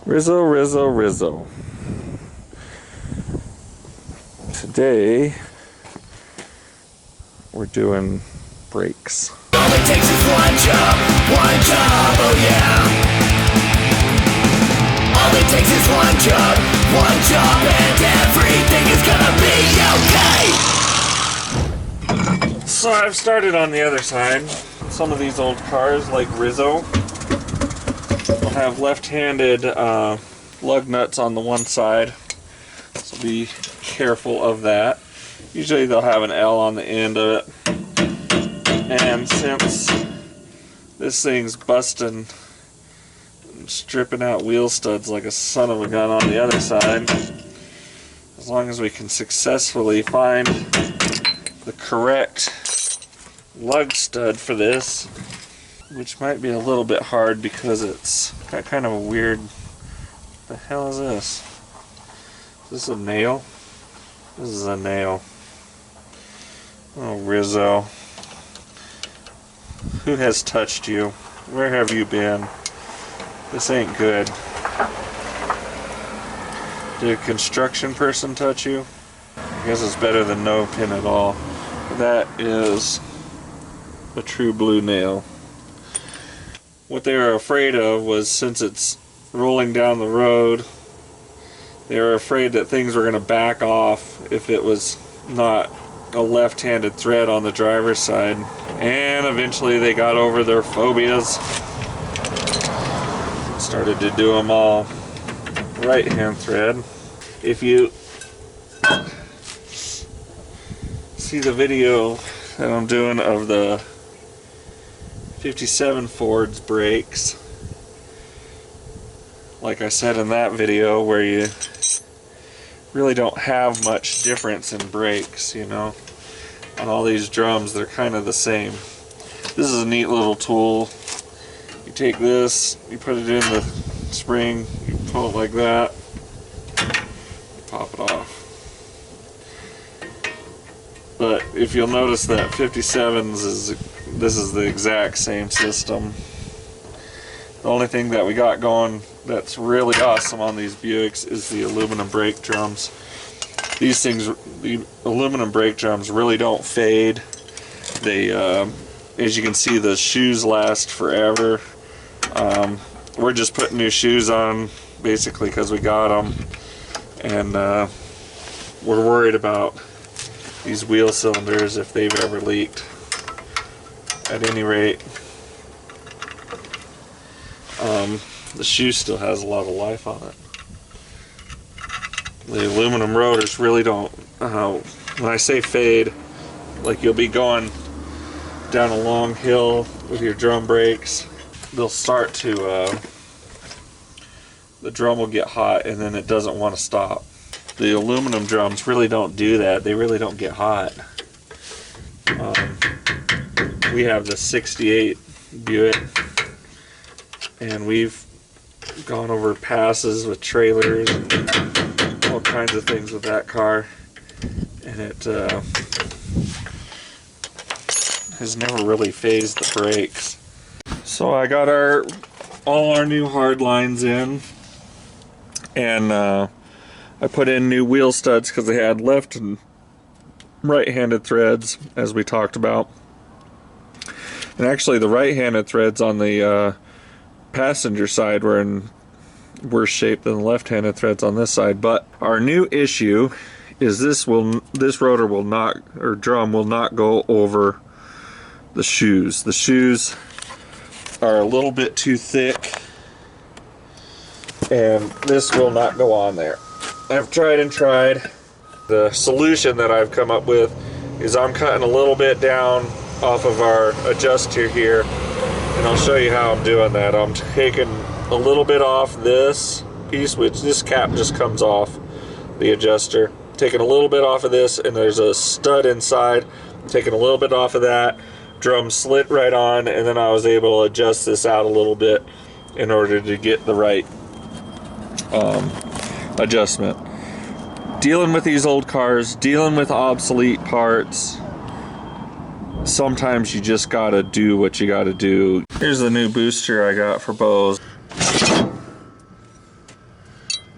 Rizzo, Rizzo, Rizzo. Today, we're doing brakes. All it takes is one job, oh yeah. All it takes is one job, and everything is gonna be okay. So I've started on the other side. Some of these old cars, like Rizzo, will have left-handed lug nuts on the one side. So be careful of that. Usually they'll have an L on the end of it. And since this thing's busting and stripping out wheel studs like a son of a gun on the other side, as long as we can successfully find the correct lug stud for this, which might be a little bit hard because it's got kind of a weird, what the hell is this? Is this a nail? This is a nail. Oh, Rizzo. Who has touched you? Where have you been? This ain't good. Did a construction person touch you? I guess it's better than no pin at all. That is a true blue nail. What they were afraid of was, since it's rolling down the road, they were afraid that things were going to back off if it was not a left-handed thread on the driver's side. And eventually they got over their phobias. Started to do them all right-hand thread. If you see the video that I'm doing of the 57 Ford's brakes, like I said in that video, where you really don't have much difference in brakes, you know. On all these drums, they're kind of the same. This is a neat little tool. You take this, you put it in the spring, you pull it like that, you pop it off. But if you'll notice that 57's this is the exact same system. The only thing that we got going that's really awesome on these Buicks is the aluminum brake drums. These things, the aluminum brake drums, really don't fade. They, as you can see, the shoes last forever. We're just putting new shoes on basically because we got them, and we're worried about these wheel cylinders if they've ever leaked. At any rate, the shoe still has a lot of life on it. The aluminum rotors really don't, when I say fade, like you'll be going down a long hill with your drum brakes, they'll start to, the drum will get hot and then it doesn't want to stop. The aluminum drums really don't do that. They really don't get hot. We have the 68 Buick, and we've gone over passes with trailers and all kinds of things with that car, and it has never really phased the brakes. So I got all our new hard lines in, and I put in new wheel studs because they had left and right-handed threads, as we talked about. And actually the right-handed threads on the passenger side were in worse shape than the left-handed threads on this side. But our new issue is this rotor will not, or drum will not go over the shoes. The shoes are a little bit too thick, and this will not go on there. I've tried and tried. The solution that I've come up with is I'm cutting a little bit down off of our adjuster here, and I'll show you how I'm doing that. I'm taking a little bit off this piece, which this cap just comes off the adjuster. Taking a little bit off of this, and there's a stud inside. Taking a little bit off of that, drum slit right on, and then I was able to adjust this out a little bit in order to get the right adjustment. Dealing with these old cars, dealing with obsolete parts, sometimes you just gotta do what you gotta do. Here's the new booster I got for Bose.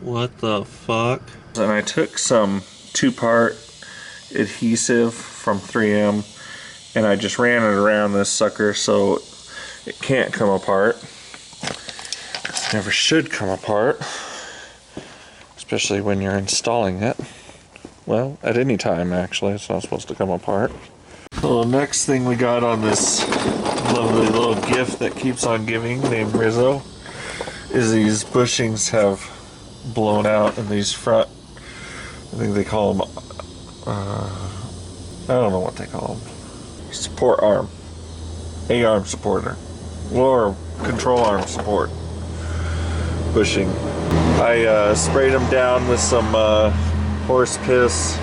What the fuck? And I took some 2-part adhesive from 3M and I just ran it around this sucker so it can't come apart. It never should come apart, especially when you're installing it. Well, at any time actually, it's not supposed to come apart. So the next thing we got on this lovely little gift that keeps on giving named Rizzo is these bushings have blown out in these front, I think they call them, I don't know what they call them. Support arm. A-arm supporter. Lower control arm support. Bushing. I sprayed them down with some horse piss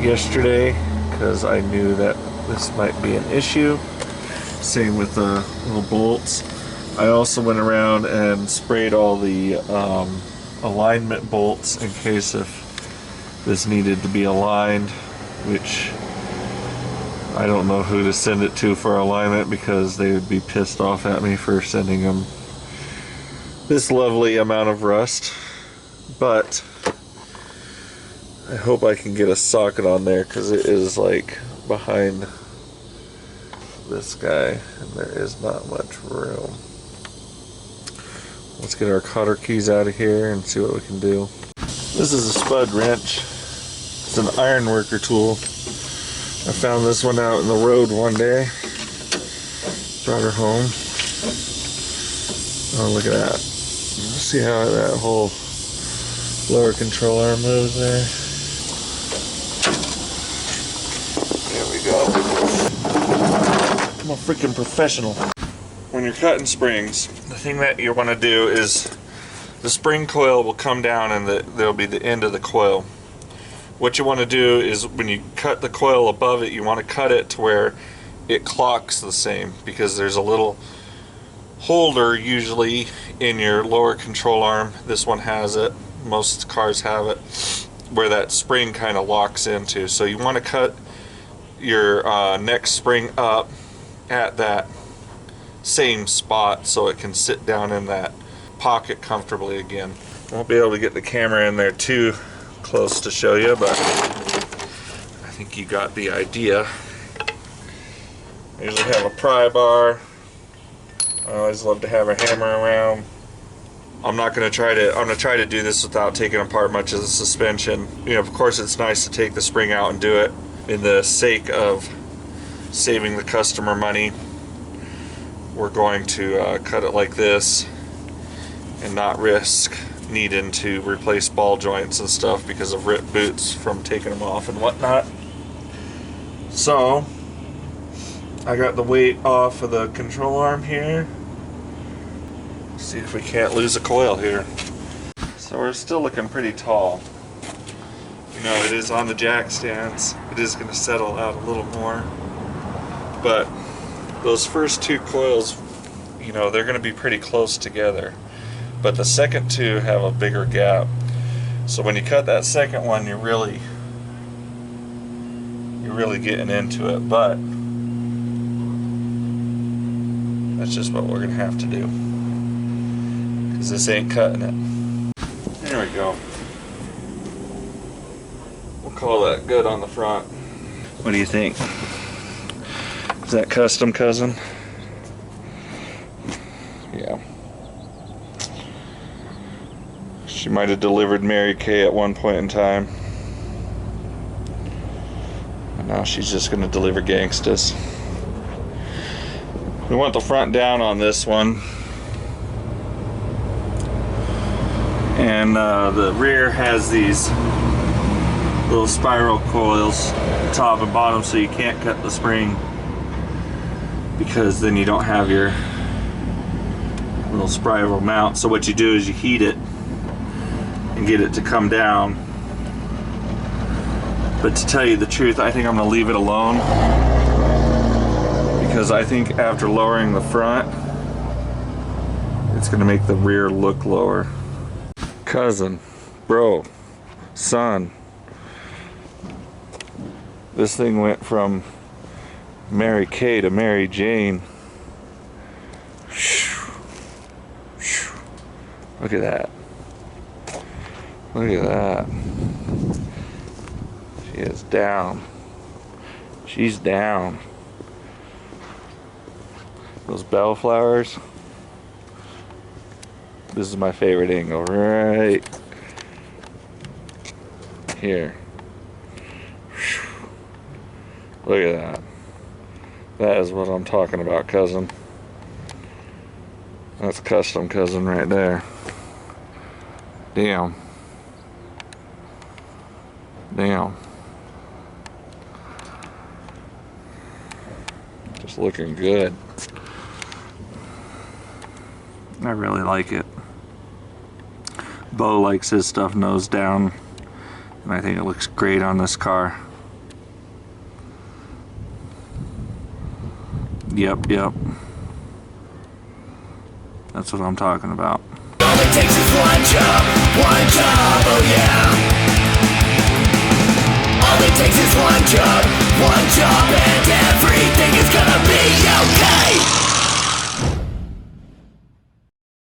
yesterday because I knew that this might be an issue. Same with the little bolts. I also went around and sprayed all the alignment bolts in case if this needed to be aligned, which I don't know who to send it to for alignment because they would be pissed off at me for sending them this lovely amount of rust. But I hope I can get a socket on there because it is like behind this guy and there is not much room. Let's get our cotter keys out of here and see what we can do. This is a spud wrench. It's an iron worker tool. I found this one out in the road one day. Brought her home. Oh, look at that. See how that whole lower control arm moves there? There we go. I'm a freaking professional. When you're cutting springs, the thing that you want to do is the spring coil will come down and there'll be the end of the coil. What you want to do is when you cut the coil above it, you want to cut it to where it clocks the same, because there's a little holder usually in your lower control arm. This one has it, most cars have it, where that spring kind of locks into. So you want to cut your next spring up at that same spot so it can sit down in that pocket comfortably again. Won't be able to get the camera in there too close to show you, but I think you got the idea. I usually have a pry bar. I always love to have a hammer around. I'm gonna try to do this without taking apart much of the suspension. You know, of course it's nice to take the spring out and do it in the sake of saving the customer money. We're going to cut it like this and not risk needing to replace ball joints and stuff because of ripped boots from taking them off and whatnot. So I got the weight off of the control arm here. See if we can't lose a coil here. So we're still looking pretty tall. You know, it is on the jack stands. It is going to settle out a little more. But those first two coils, you know, they're going to be pretty close together. But the second two have a bigger gap. So when you cut that second one, you're really getting into it. But that's just what we're going to have to do, because this ain't cutting it. There we go. We'll call that good on the front. What do you think? Is that custom, cousin? Yeah. She might have delivered Mary Kay at one point in time. And now she's just going to deliver gangstas. We want the front down on this one. And the rear has these little spiral coils, top and bottom, so you can't cut the spring, because then you don't have your little spiral mount. So what you do is you heat it and get it to come down. But to tell you the truth, I think I'm going to leave it alone, because I think after lowering the front, it's going to make the rear look lower. Cousin, bro, son, this thing went from Mary Kay to Mary Jane. Look at that. Look at that. She is down. She's down. Those bellflowers. This is my favorite angle, right here. Look at that. That is what I'm talking about, cousin. That's custom, cousin, right there. Damn. Damn. Just looking good. I really like it. Bo likes his stuff nose down, and I think it looks great on this car. Yep. That's what I'm talking about. All it takes is one job, oh yeah. All it takes is one job,